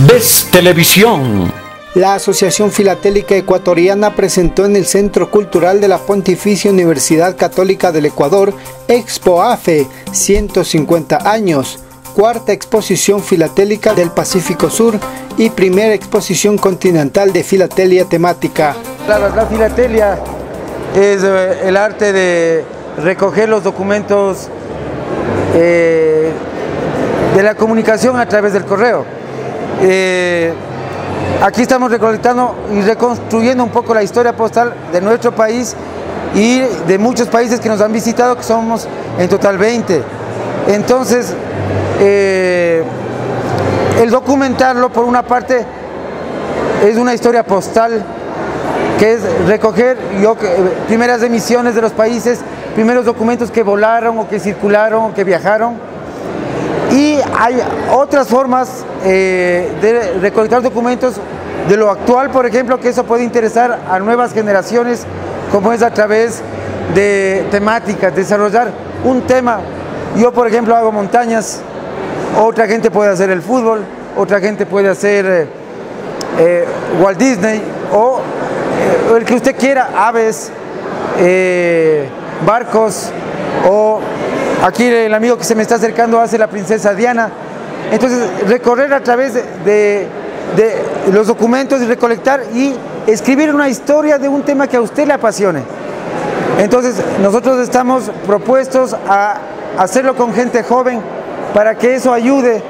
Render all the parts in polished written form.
VES Televisión. La Asociación Filatélica Ecuatoriana presentó en el Centro Cultural de la Pontificia Universidad Católica del Ecuador, ExpoAFE, 150 años, cuarta exposición filatélica del Pacífico Sur y primera exposición continental de filatelia temática. La filatelia es el arte de recoger los documentos de la comunicación a través del correo. Aquí estamos recolectando y reconstruyendo un poco la historia postal de nuestro país y de muchos países que nos han visitado, que somos en total 20. Entonces, el documentarlo, por una parte, es una historia postal, que es recoger primeras emisiones de los países, primeros documentos que volaron o que circularon o que viajaron. Y hay otras formas de recolectar documentos de lo actual, por ejemplo, que eso puede interesar a nuevas generaciones, como es a través de temáticas, desarrollar un tema. Yo, por ejemplo, hago montañas, otra gente puede hacer el fútbol, otra gente puede hacer Walt Disney o el que usted quiera, aves, barcos, o aquí el amigo que se me está acercando hace la princesa Diana. Entonces, recorrer a través de los documentos y recolectar y escribir una historia de un tema que a usted le apasione. Entonces, nosotros estamos propuestos a hacerlo con gente joven para que eso ayude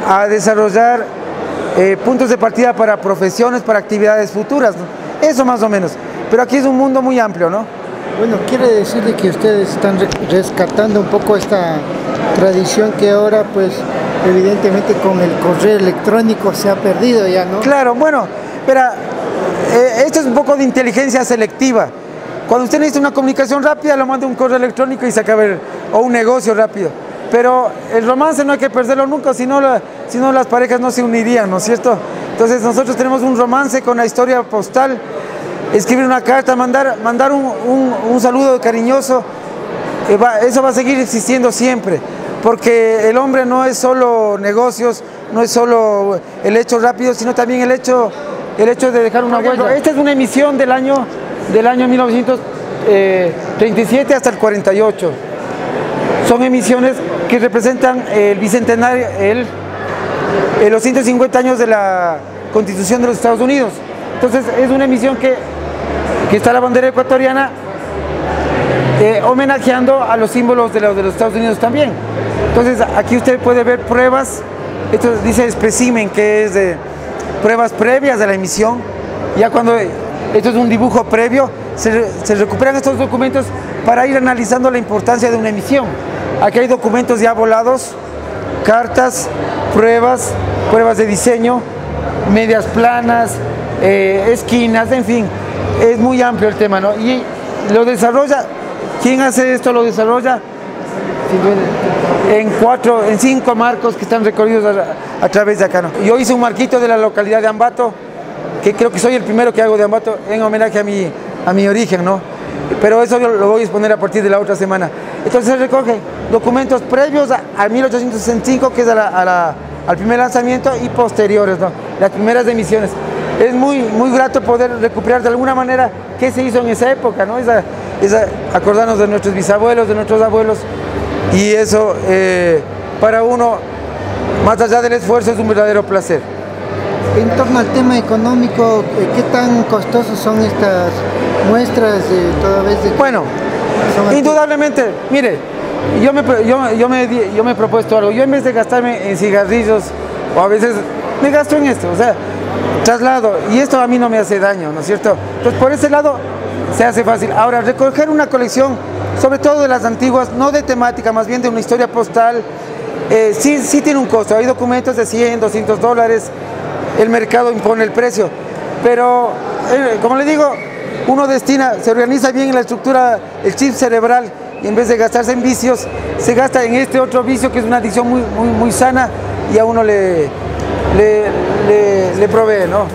a desarrollar puntos de partida para profesiones, para actividades futuras, ¿no? Eso más o menos. Pero aquí es un mundo muy amplio, ¿no? Bueno, quiere decir que ustedes están rescatando un poco esta tradición que ahora, pues, evidentemente con el correo electrónico se ha perdido ya, ¿no? Claro, bueno, pero esto es un poco de inteligencia selectiva. Cuando usted necesita una comunicación rápida, lo manda un correo electrónico y se acaba o un negocio rápido. Pero el romance no hay que perderlo nunca, si no las parejas no se unirían, ¿no es cierto? Entonces nosotros tenemos un romance con la historia postal, escribir una carta, mandar un saludo cariñoso, eso va a seguir existiendo siempre, porque el hombre no es solo negocios, no es solo el hecho rápido, sino también el hecho de dejar una huella. Esta es una emisión del año 1937 hasta el 48. Son emisiones que representan el bicentenario, los 150 años de la Constitución de los Estados Unidos. Entonces es una emisión que está la bandera ecuatoriana homenajeando a los símbolos de los Estados Unidos también. Entonces aquí usted puede ver pruebas, esto dice espécimen, que es de pruebas previas de la emisión. Ya cuando esto es un dibujo previo, se recuperan estos documentos para ir analizando la importancia de una emisión. Aquí hay documentos ya volados, cartas, pruebas de diseño, medias planas, esquinas, en fin, es muy amplio el tema, ¿no? Y lo desarrolla, ¿quién hace esto? Lo desarrolla en 5 marcos que están recorridos a través de acá, ¿no? Yo hice un marquito de la localidad de Ambato, que creo que soy el primero que hago de Ambato en homenaje a mi origen, ¿no? Pero eso yo lo voy a exponer a partir de la otra semana. Entonces se recoge documentos previos a 1865, que es al primer lanzamiento, y posteriores, ¿no? Las primeras emisiones. Es muy grato poder recuperar de alguna manera qué se hizo en esa época, ¿no? Acordarnos de nuestros bisabuelos, de nuestros abuelos, y eso para uno, más allá del esfuerzo, es un verdadero placer. En torno al tema económico, ¿qué tan costosos son estas muestras toda vez de que... Bueno, indudablemente, mire, yo me he propuesto algo. Yo, en vez de gastarme en cigarrillos, o a veces me gasto en esto, o sea, traslado, y esto a mí no me hace daño, ¿no es cierto? Entonces, por ese lado se hace fácil. Ahora, recoger una colección, sobre todo de las antiguas, no de temática, más bien de una historia postal, sí tiene un costo. Hay documentos de 100, $200, el mercado impone el precio, pero como le digo, uno se organiza bien en la estructura, el chip cerebral, y en vez de gastarse en vicios, se gasta en este otro vicio que es una adicción muy sana, y a uno le provee, ¿no?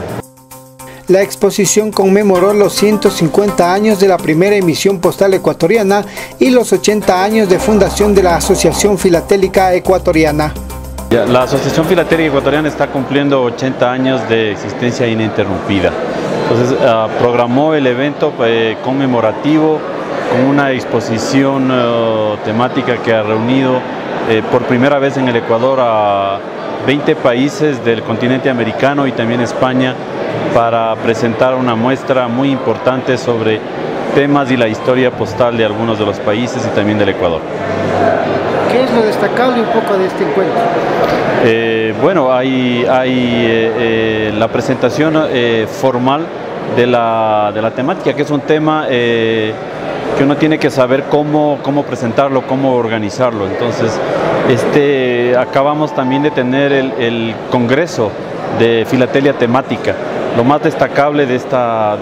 La exposición conmemoró los 150 años de la primera emisión postal ecuatoriana y los 80 años de fundación de la Asociación Filatélica Ecuatoriana. La Asociación Filatélica Ecuatoriana está cumpliendo 80 años de existencia ininterrumpida. Entonces programó el evento conmemorativo con una exposición temática que ha reunido por primera vez en el Ecuador a 20 países del continente americano y también España para presentar una muestra muy importante sobre temas y la historia postal de algunos de los países y también del Ecuador. ¿Qué es lo destacable un poco de este encuentro? Bueno, hay la presentación formal de la temática, que es un tema que uno tiene que saber cómo presentarlo, cómo organizarlo. Entonces, acabamos también de tener el Congreso de Filatelia Temática. Lo más destacable de esta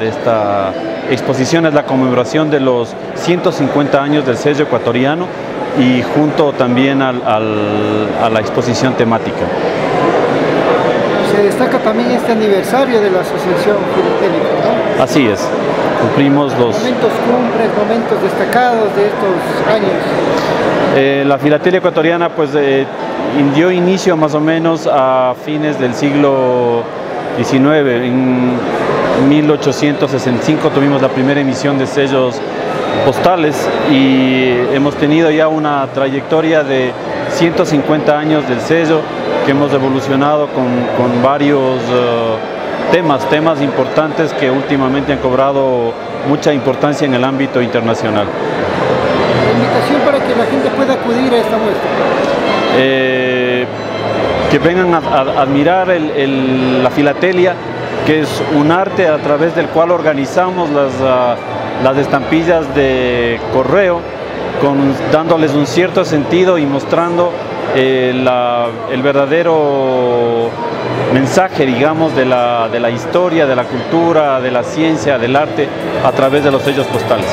exposición es la conmemoración de los 150 años del sello ecuatoriano y junto también a la exposición temática. Se destaca también este aniversario de la Asociación Filatélica, ¿no? Así es, cumplimos los momentos cumbres, momentos destacados de estos años. La filatelia ecuatoriana pues dio inicio más o menos a fines del siglo XIX. En 1865 tuvimos la primera emisión de sellos postales y hemos tenido ya una trayectoria de 150 años del sello que hemos evolucionado con varios temas importantes que últimamente han cobrado mucha importancia en el ámbito internacional. Invitación para que la gente pueda acudir a esta muestra. Que vengan a admirar la filatelia, que es un arte a través del cual organizamos las estampillas de correo, dándoles un cierto sentido y mostrando el verdadero mensaje, digamos, de la historia, de la cultura, de la ciencia, del arte, a través de los sellos postales.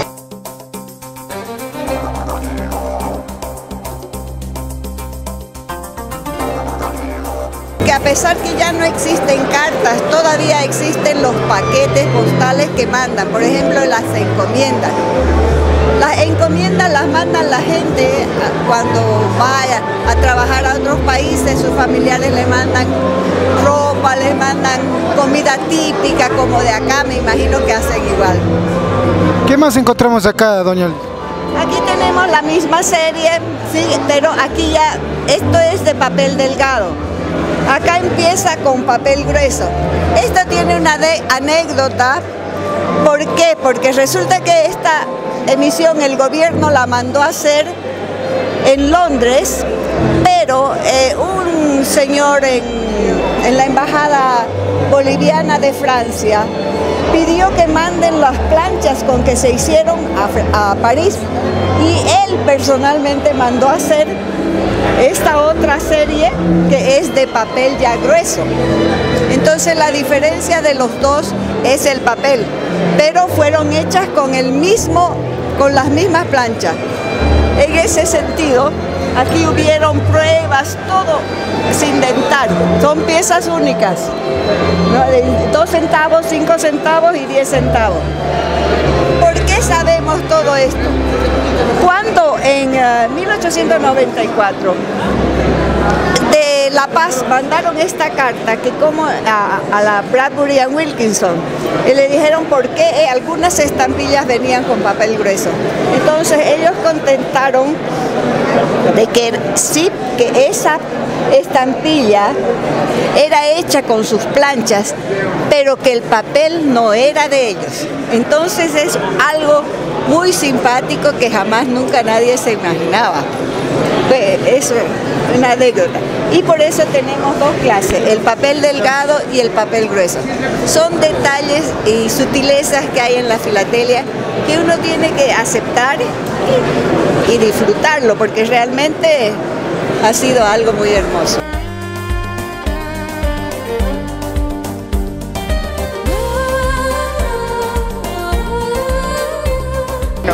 Que a pesar que ya no existen cartas, todavía existen los paquetes postales que mandan, por ejemplo las encomiendas. Las encomiendas las mandan la gente cuando vaya a trabajar a otros países, sus familiares le mandan ropa, le mandan comida típica como de acá, me imagino que hacen igual. ¿Qué más encontramos acá, doña Liz? Aquí tenemos la misma serie, sí, pero aquí ya, esto es de papel delgado. Acá empieza con papel grueso. Esta tiene una anécdota. ¿Por qué? Porque resulta que esta emisión el gobierno la mandó a hacer en Londres, pero un señor en la embajada boliviana de Francia pidió que manden las planchas con que se hicieron a París y él personalmente mandó a hacer esta otra serie que es de papel ya grueso. Entonces la diferencia de los dos es el papel, pero fueron hechas con las mismas planchas. En ese sentido, aquí hubieron pruebas, todo sin dentar, son piezas únicas, 2 centavos, 5 centavos y 10 centavos. ¿Por qué sabemos todo esto? Cuando en 1894 de La Paz mandaron esta carta que como a la Bradbury and Wilkinson y le dijeron por qué algunas estampillas venían con papel grueso. Entonces ellos contestaron de que sí, que esa estampilla era hecha con sus planchas, pero que el papel no era de ellos. Entonces es algo muy simpático que jamás nunca nadie se imaginaba. Eso es una anécdota. Y por eso tenemos dos clases, el papel delgado y el papel grueso. Son detalles y sutilezas que hay en la filatelia que uno tiene que aceptar y disfrutarlo, porque realmente ha sido algo muy hermoso.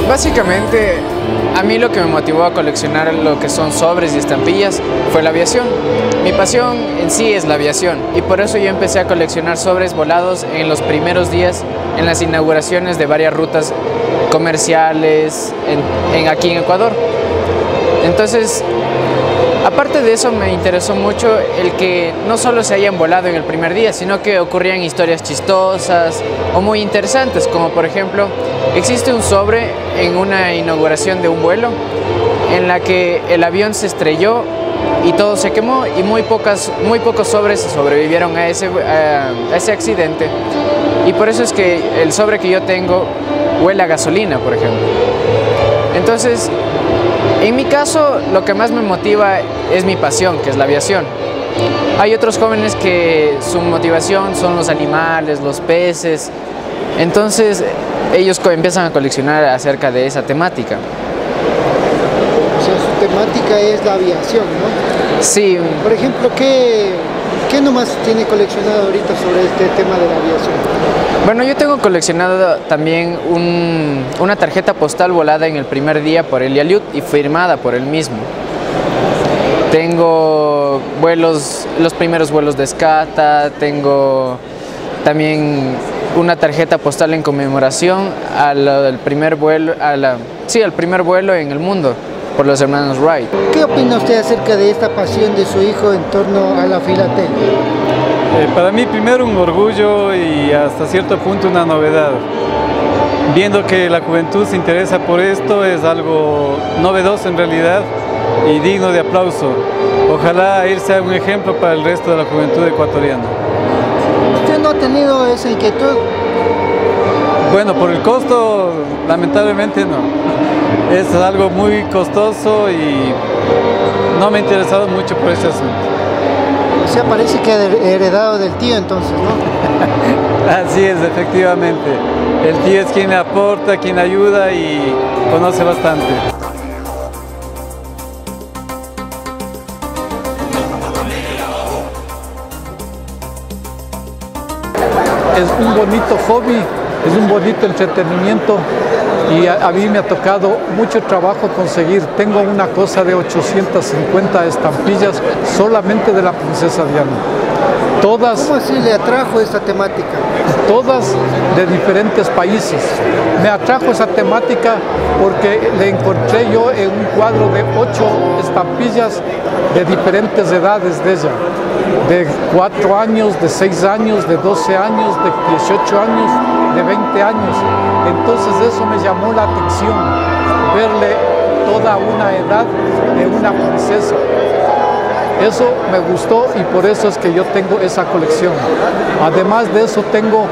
Básicamente, a mí lo que me motivó a coleccionar lo que son sobres y estampillas fue la aviación. Mi pasión en sí es la aviación y por eso yo empecé a coleccionar sobres volados en los primeros días en las inauguraciones de varias rutas comerciales aquí en Ecuador. Entonces, Aparte de eso, me interesó mucho el que no solo se hayan volado en el primer día, sino que ocurrían historias chistosas o muy interesantes, como por ejemplo, existe un sobre en una inauguración de un vuelo en la que el avión se estrelló y todo se quemó y muy pocos sobres sobrevivieron a ese accidente, y por eso es que el sobre que yo tengo huele a gasolina, por ejemplo. Entonces, en mi caso, lo que más me motiva es mi pasión, que es la aviación. Hay otros jóvenes que su motivación son los animales, los peces, entonces ellos empiezan a coleccionar acerca de esa temática. O sea, su temática es la aviación, ¿no? Sí. Por ejemplo, ¿qué nomás tiene coleccionado ahorita sobre este tema de la aviación? Bueno, yo tengo coleccionado también una tarjeta postal volada en el primer día por Eli Aliut y firmada por él mismo. Tengo los primeros vuelos de Escata, tengo también una tarjeta postal en conmemoración al primer vuelo en el mundo por los hermanos Wright. ¿Qué opina usted acerca de esta pasión de su hijo en torno a la filatelia? Para mí primero un orgullo y hasta cierto punto una novedad. Viendo que la juventud se interesa por esto es algo novedoso en realidad y digno de aplauso. Ojalá él sea un ejemplo para el resto de la juventud ecuatoriana. ¿Usted no ha tenido esa inquietud? Bueno, por el costo, lamentablemente no. Es algo muy costoso y no me he interesado mucho por ese asunto. O sea, parece que ha heredado del tío entonces, ¿no? Así es, efectivamente. El tío es quien aporta, quien ayuda y conoce bastante. Es un bonito hobby, es un bonito entretenimiento y a mí me ha tocado mucho trabajo conseguir. Tengo una cosa de 850 estampillas solamente de la princesa Diana. Todas, ¿cómo así le atrajo esta temática? Todas de diferentes países. Me atrajo esa temática porque le encontré yo en un cuadro de 8 estampillas de diferentes edades de ella. De 4 años, de 6 años, de 12 años, de 18 años, de 20 años. Entonces eso me llamó la atención, verle toda una edad de una princesa. Eso me gustó y por eso es que yo tengo esa colección. Además de eso tengo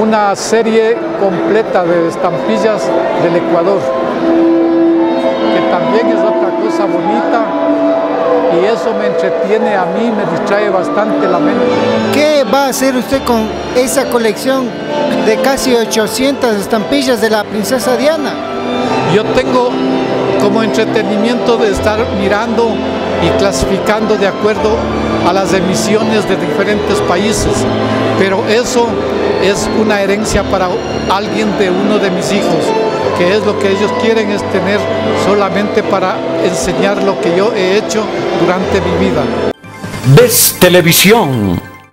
una serie completa de estampillas del Ecuador, que también es otra cosa bonita y eso me entretiene a mí, me distrae bastante la mente. ¿Qué va a hacer usted con esa colección de casi 800 estampillas de la princesa Diana? Yo tengo como entretenimiento de estar mirando y clasificando de acuerdo a las emisiones de diferentes países, pero eso es una herencia para alguien de uno de mis hijos, que es lo que ellos quieren, es tener solamente para enseñar lo que yo he hecho durante mi vida. Ves Televisión.